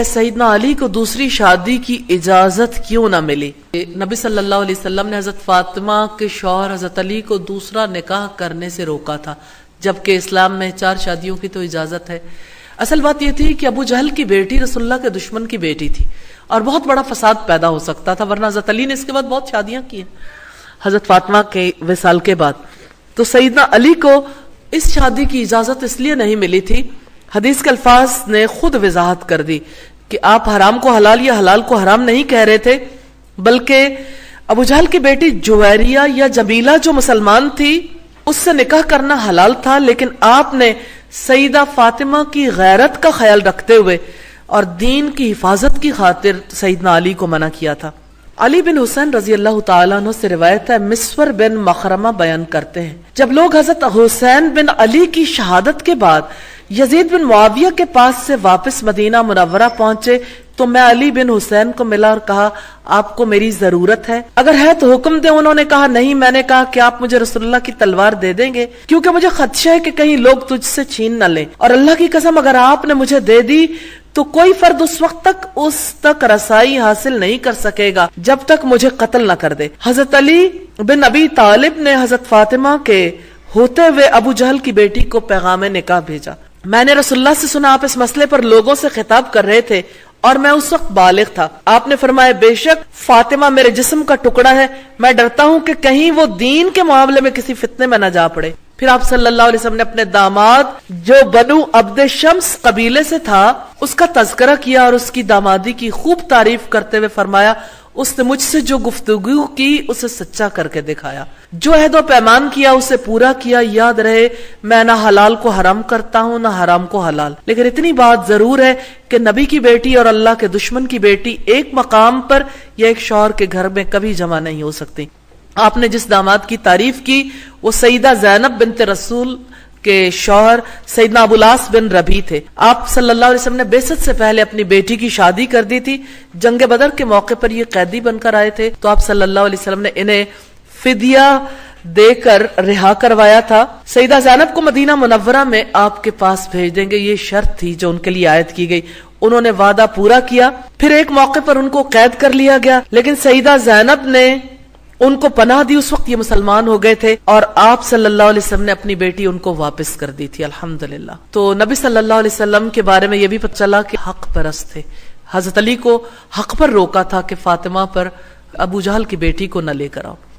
سیدنا علی کو دوسری شادی کی اجازت کیوں نہ ملی؟ نبی صلی اللہ علیہ وسلم نے حضرت فاطمہ کے شوہر حضرت علی کو دوسرا نکاح کرنے سے روکا تھا، جبکہ اسلام میں 4 شادیوں کی تو اجازت ہے۔ اصل بات یہ تھی کہ ابو جہل کی بیٹی رسول اللہ کے دشمن کی بیٹی تھی اور بہت بڑا فساد پیدا ہو سکتا تھا، ورنہ حضرت علی نے اس کے بعد بہت شادیاں کی ہیں حضرت فاطمہ کے وصال کے بعد۔ تو سیدنا علی کو اس شادی کی اجازت اس لیے نہیں ملی تھی، حدیث کے الفاظ نے خود وضاحت کر دی کہ آپ حرام کو حلال یا حلال کو حرام نہیں کہہ رہے تھے، بلکہ ابو جہل کی بیٹی جویریہ یا جمیلہ جو مسلمان تھی اس سے نکاح کرنا حلال تھا، لیکن آپ نے سیدہ فاطمہ کی غیرت کا خیال رکھتے ہوئے اور دین کی حفاظت کی خاطر سیدنا علی کو منع کیا تھا۔ علی بن حسین رضی اللہ تعالیٰ عنہ سے روایت ہے، مسور بن مخرمہ بیان کرتے ہیں، جب لوگ حضرت حسین بن علی کی شہادت کے بعد یزید بن معاویہ کے پاس سے واپس مدینہ منورہ پہنچے تو میں علی بن حسین کو ملا اور کہا آپ کو میری ضرورت ہے؟ اگر ہے تو حکم دیں۔ انہوں نے کہا نہیں۔ میں نے کہا کہ آپ مجھے رسول اللہ کی تلوار دے دیں گے، کیونکہ مجھے خدشہ ہے کہ کہیں لوگ تجھ سے چھین نہ لیں، اور اللہ کی قسم اگر آپ نے مجھے دے دی تو کوئی فرد اس وقت تک اس تک رسائی حاصل نہیں کر سکے گا جب تک مجھے قتل نہ کر دے۔ حضرت علی بن ابی طالب نے حضرت فاطمہ کے ہوتے ہوئے ابو جہل کی بیٹی کو پیغام نکاح بھیجا۔ میں نے رسول اللہ سے سنا آپ اس مسئلے پر لوگوں سے خطاب کر رہے تھے اور میں اس وقت بالغ تھا۔ آپ نے فرمایا بے شک فاطمہ میرے جسم کا ٹکڑا ہے، میں ڈرتا ہوں کہ کہیں وہ دین کے معاملے میں کسی فتنے میں نہ جا پڑے۔ پھر آپ صلی اللہ علیہ وسلم نے اپنے داماد جو بنو عبد شمس قبیلے سے تھا اس کا تذکرہ کیا اور اس کی دامادی کی خوب تعریف کرتے ہوئے فرمایا اس نے مجھ سے جو گفتگو کی اسے سچا کر کے دکھایا، جو عہد و پیمان کیا اسے پورا کیا۔ یاد رہے میں نہ حلال کو حرام کرتا ہوں نہ حرام کو حلال، لیکن اتنی بات ضرور ہے کہ نبی کی بیٹی اور اللہ کے دشمن کی بیٹی ایک مقام پر یا ایک شوہر کے گھر میں کبھی جمع نہیں ہو سکتی۔ آپ نے جس داماد کی تعریف کی وہ سیدہ زینب بنت رسول کے شوہر سیدنا ابو العاص بن ربیع تھے۔ آپ صلی اللہ علیہ وسلم نے بعثت سے پہلے اپنی بیٹی کی شادی کر دی تھی۔ جنگ بدر کے موقع پر یہ قیدی بن کر آئے تھے تو آپ صلی اللہ علیہ وسلم نے انہیں فدیہ دے کر رہا کروایا تھا۔ سیدہ زینب کو مدینہ منورہ میں آپ کے پاس بھیج دیں گے، یہ شرط تھی جو ان کے لیے عائد کی گئی۔ انہوں نے وعدہ پورا کیا۔ پھر ایک موقع پر ان کو قید کر لیا گیا، لیکن سیدہ زینب نے ان کو پناہ دی۔ اس وقت یہ مسلمان ہو گئے تھے اور آپ صلی اللہ علیہ وسلم نے اپنی بیٹی ان کو واپس کر دی تھی، الحمدللہ۔ تو نبی صلی اللہ علیہ وسلم کے بارے میں یہ بھی پتہ چلا کہ حق پرست تھے۔ حضرت علی کو حق پر روکا تھا کہ فاطمہ پر ابو جہل کی بیٹی کو نہ لے کر آؤ۔